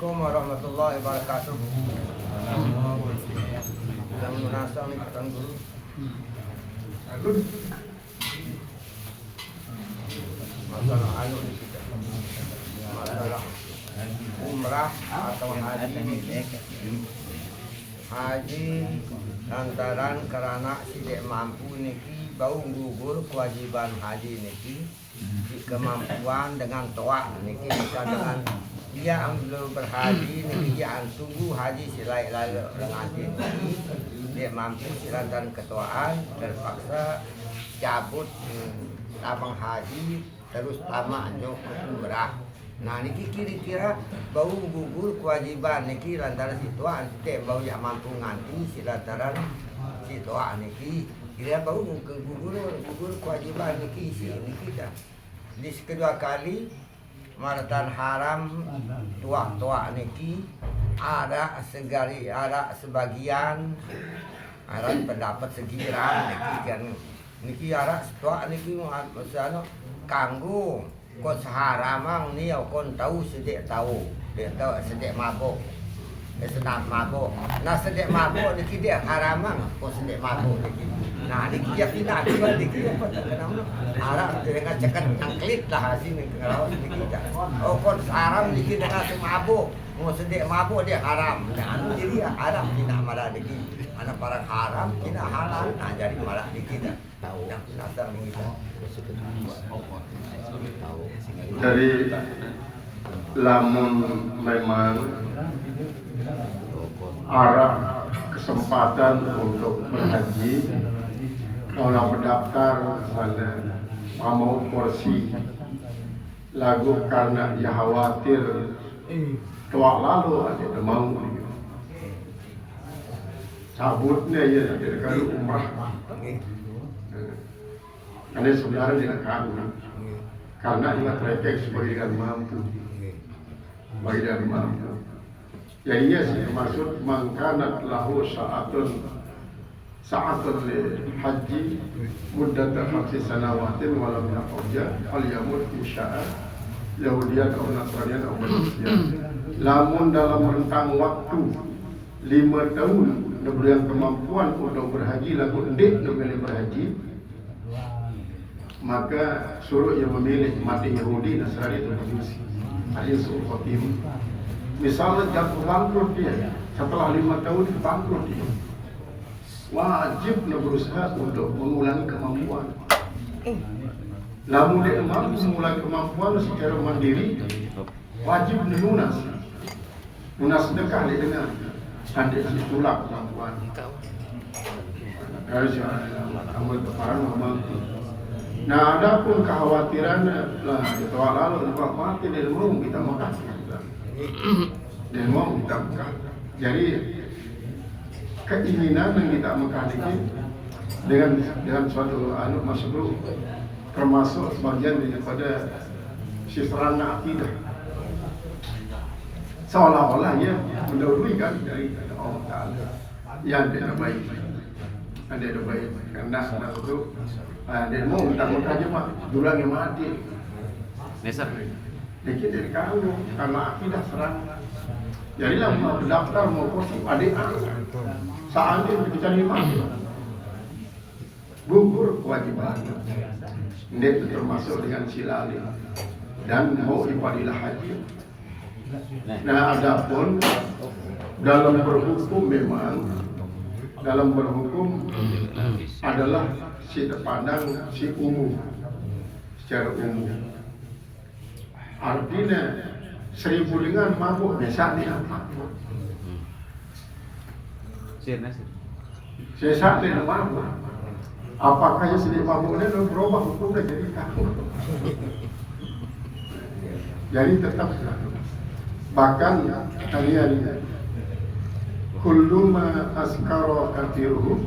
Assalamualaikum warahmatullahi wabarakatuh. Yang menasang nih Kang Guru. Masalah anu di kita. Masalah umrah atau haji. Haji lantaran karena tidak mampu niki bau gugur kewajiban haji niki kemampuan dengan toa niki bisa dengan dia belum berhaji niki dia tunggu haji silai lalu dengan niki dia mampu silantaran ketuaan terpaksa cabut abang haji terus lama nyok umrah. Nah niki kira-kira bau gugur kewajiban niki lantaran situan tidak bau yang mampu nganti silantaran situan niki kira bau gugur kewajiban niki niki dah. Di kedua kali maratan haram tua niki ada sebagian ada pendapat segiran niki kan niki ada tua niki misalnya kanggo kon saharamang niau kon tahu sedek tahu dia tahu sedek mabuk senang mabuk nah sedek mabuk niki dia haramang kon sedek mabuk niki nah niki ya tidak juga niki apa kenapa arah dengan cekan angklit lah sini kalau niki oh kon haram niki dengan mabuk mau sedek mabuk dia haram nah anu jadi haram tidak malah niki anak para haram tidak halal nah jadi malah niki dah tahu yang nasar niki dari lamun memang arah kesempatan untuk berhaji kalau mendaftar pada mau porsi lagu karena dia khawatir tua lalu ada mau cabutnya ya dari kali umrah karena sebenarnya tidak kagum karena ingat refleks sebagian mampu bagian mampu ya iya sih maksud mangkanat lahu sa'atun haji muddat khamsi sanawatin walam yaqja al yamut insya'a yahudiyan atau nasranian atau manusia lamun dalam rentang waktu 5 tahun diberikan kemampuan untuk berhaji lagu endik memilih berhaji maka suruh yang memilih mati Yahudi Nasrani itu majusi ahli su'ul khotimah. Misalnya jatuh bangkrut dia setelah 5 tahun bangkrut dia wajib berusaha untuk mengulangi kemampuan. Namun dia mampu mengulangi kemampuan secara mandiri wajib melunas sedekah dia dengan andai ditolak kemampuan harus amal keparan mampu. Nah, ada pun kekhawatiran lah itu lalu lepas mati dari mau kita makan, dan mau kita makan. Jadi keinginan yang kita makan ini dengan suatu masuk termasuk sebagian daripada sisrana akidah. Seolah-olah ya mendahului kan dari Allah Taala yang tidak baik, ada baik karena itu. Dan mau minta aja pak, dulang yang mati. Nesa. Dikit dari kamu karena akidah serang. Jadi lah mau daftar mau kursi adik saat ini kita mati. Gugur kewajiban. Ini termasuk dengan silali dan mau ibadilah haji. Nah adapun dalam berhukum memang dalam berhukum adalah si pandang si umum secara umum artinya 1000 dengan mabuk misalnya saya dengan mabuk apakah yang sedih mabuknya dan berubah hukumnya jadi tahu jadi tetap bahkan kalian kullu ma askara kathiruhu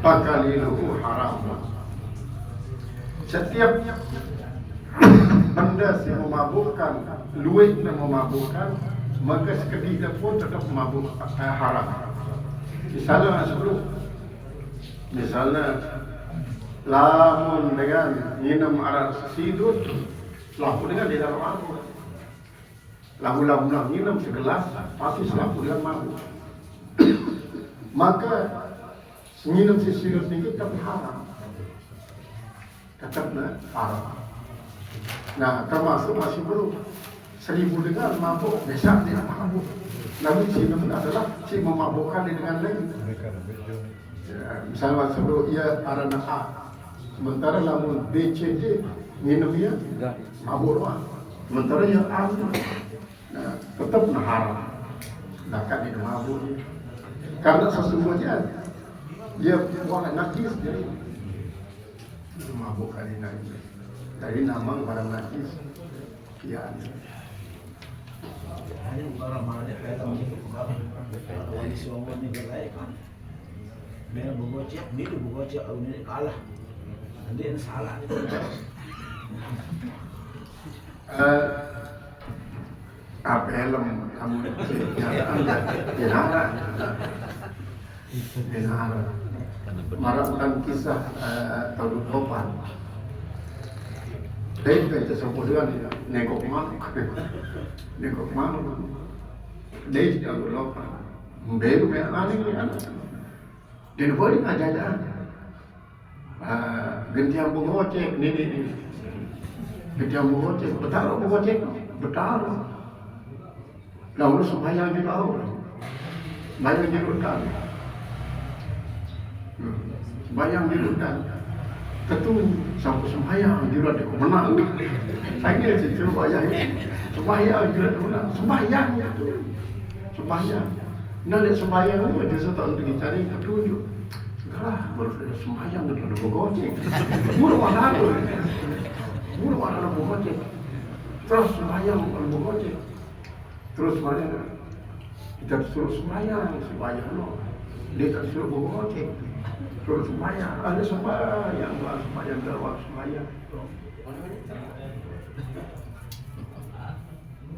fakaliluhu haram. Setiap benda yang memabukkan, luwih yang memabukkan, maka seketika pun tetap mabuk haram. Misalnya lamun dengan minum arak sidut, lamun dengan di dalam mabuk. lagu-lagu nginep segelas pasti selaku dia mabuk. Maka nginep sisirat ini tapi haram, tetapnya haram. Nah termasuk masih belum 1000 dengar mabuk, besar tidak mabuk. Namun sinum adalah si memabukkan dengan lain. Ya, misalnya sebelum ia arana A, sementara namun B, C, D minumnya mabuk doang. Sementara yang A, nah, tetap haram. Sedangkan ini mabuk. Karena sesungguhnya dia bukan najis jadi mabuk kali najis. Dari nama barang najis kian. Ini barang mana kata begitu kalau di semua ni gelai kan. Mereka bergocek, ni tu bergocek, ni kalah. Nanti yang salah ni. Apa helm kamu kenyataan Benara marahkan kisah tahun depan. Dari kita sebulan nekok mana, dari tahun depan. Baru mana ni kan? Dia boleh aja. Gentian bungocek ni. Gentian bungocek, betul bungocek, betul. Lalu sembahyang di bawah, sembahyang di hutan, sembahyang di hutan. Tentu sampai sembahyang di hutan aku menang. Saya kira itu sembahyang di hutan, sembahyang itu, sembahyang. Nanti sembahyang itu dia setahun untuk dicari petunjuk. Sekarang berfirman sembahyang itu ada bogocek, murah mana bogocek, terus sembahyang ada bogocek. Terus mana kita suruh sembahyang no. Dia tak suruh bogocek, suruh sembahyang. Ada sembahyang dalam sembahyang.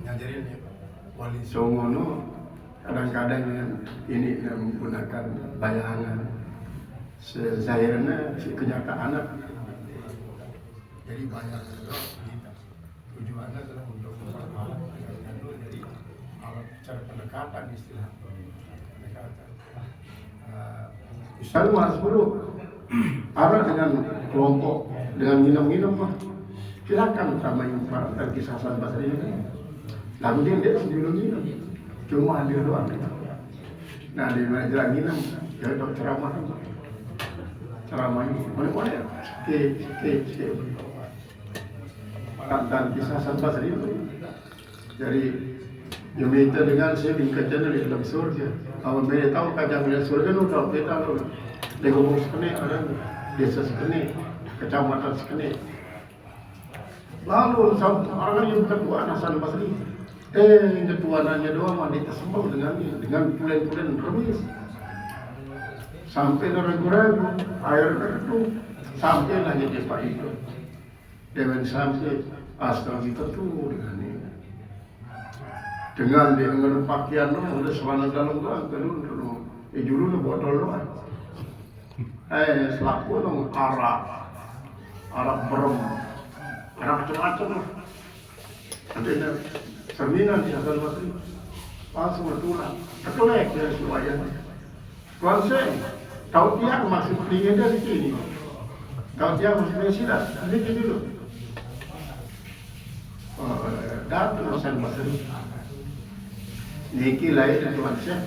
Ngajarin ya, wali songo no. Kadang-kadang ini menggunakan bayangan, sezahirnya si kenyataan. Jadi banyak tujuannya adalah untuk memperbaiki. Cara pendekatan istilah pendekatan. Misalnya mas guru ada dengan kelompok dengan minum-minum mah silakan sama yang dan kisah bahasa ini. Lalu dia sebelum minum cuma dia doang. Nah di mana minum dia dok ceramah ini mana ke dan kisah bahasa ini jadi yang minta dengan saya kajian di dalam surga. Kalau mereka tahu kajian di surga, nu tahu kita lu. Legomong sekene ada desa sekene, kecamatan sekene. Lalu orang yang kedua Hasan Basri, yang kedua nanya doang mandi tersembul dengan pulen-pulen remis. Sampai ragu-ragu air itu sampai nanya di Pak itu. Dewan sampai astaga kita tuh dengan pakaian udah celana dalam doang dulu julu botol doang selaku dong arak berem arak macam-macam ada cerminan di Hasan Basri langsung bertulang terkelek dari semuanya konsep tahu dia masih dingin dari sini tahu dia masih mensilat sedikit dulu datang Hasan Basri niki lain tuan Syekh,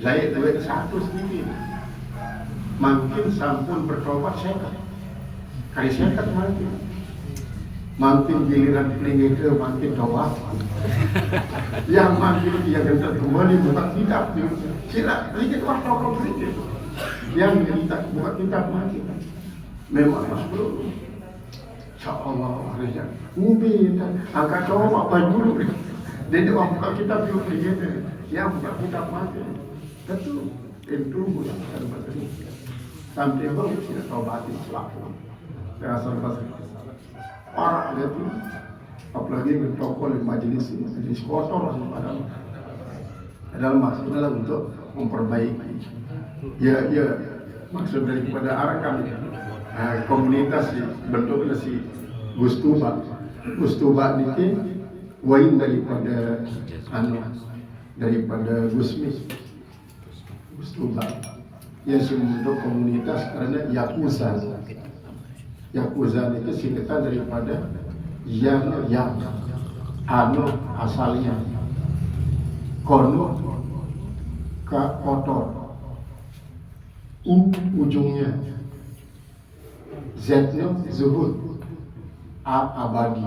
lain duit satu sedikit. Makin sampun bertobat sekat, kali sekat makin giliran peling itu makin tobat. Yang makin dia gentar kembali buka kitab, sila sedikit waktu sedikit. Yang kita buka kitab makin, memang mas bro. Insyaallah reja, ubi angkat coba apa dulu. Jadi orang buka kitab juga begitu, yang buka kitab mati, tentu bukan Basri. Sampai baru tidak tahu batin selaku. Hasan Basri, parah dia tu, apalagi bertokol di majelis kotor masih padam. Adalah maksudnya untuk memperbaiki. Ya, maksud daripada arakan komunitas bentuknya si Gustuba ini. Wain daripada daripada Gusmi Tuba yang membentuk komunitas karena Yakuza itu singkatan daripada yang asalnya kono ke kotor, ujungnya Z-nya zuhud, abadi,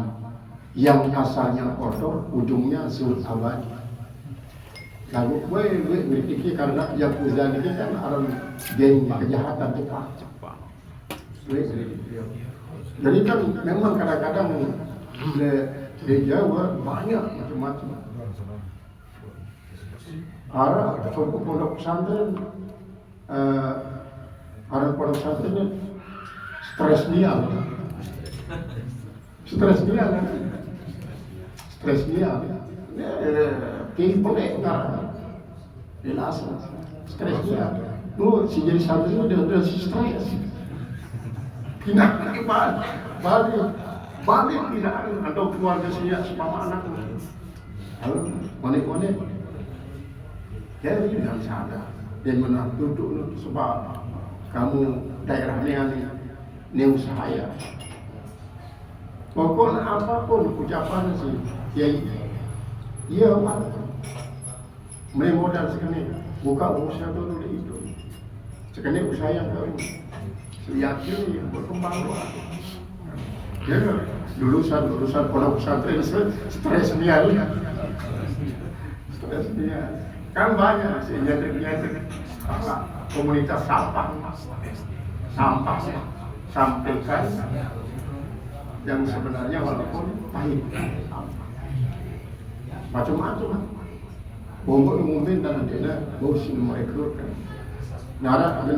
yang asalnya kotor, ujungnya zuhud abadi. Lalu gue berpikir karena Yakuza ini kan orang geng kejahatan cepat. Jadi kan memang kadang-kadang di Jawa banyak macam-macam. Orang pondok pesantren, orang pondok pesantren stres dia kayak boleh nggak jelas stres dia. Lu si jadi santri udah stres, pindah lagi balik pindah atau keluarga saya sama anak, konek jadi yang sadar dan menang duduk sebab kamu daerahnya ini usaha ya. Pokoknya apapun ucapan sih, iya modal sekali, buka usaha dulu itu, sekali usaha yang kau yakin berkembang luar. Ya, lulusan pondok pesantren stres dia. Kan banyak sih nyentrik komunitas sampah sampaikan yang sebenarnya walaupun pahit macam-macam bombok umumnya dan tidak bos merekrutkan nara ada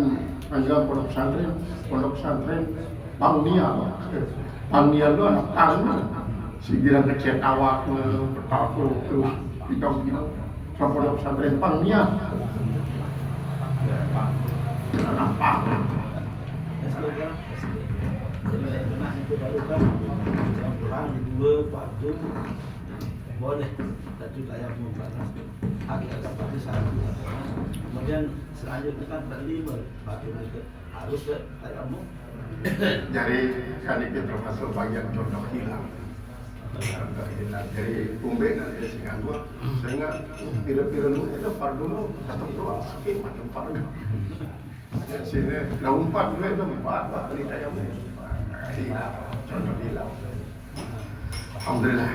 panggilan pondok pesantren Pangnia itu anak tangan sigiran kecet awak bertaku terus bidang sama pondok pesantren Pangnia nampak boleh tapi kayak membatas agak pada saat kemudian selanjutnya kan berlima harus kayak mau jadi kan itu termasuk bagian contoh hilang dari umbe nanti singa dua sehingga pira-pira itu fardu atau doa sakit macam fardu sini umpat juga itu empat kali tayamum contoh hilang alhamdulillah.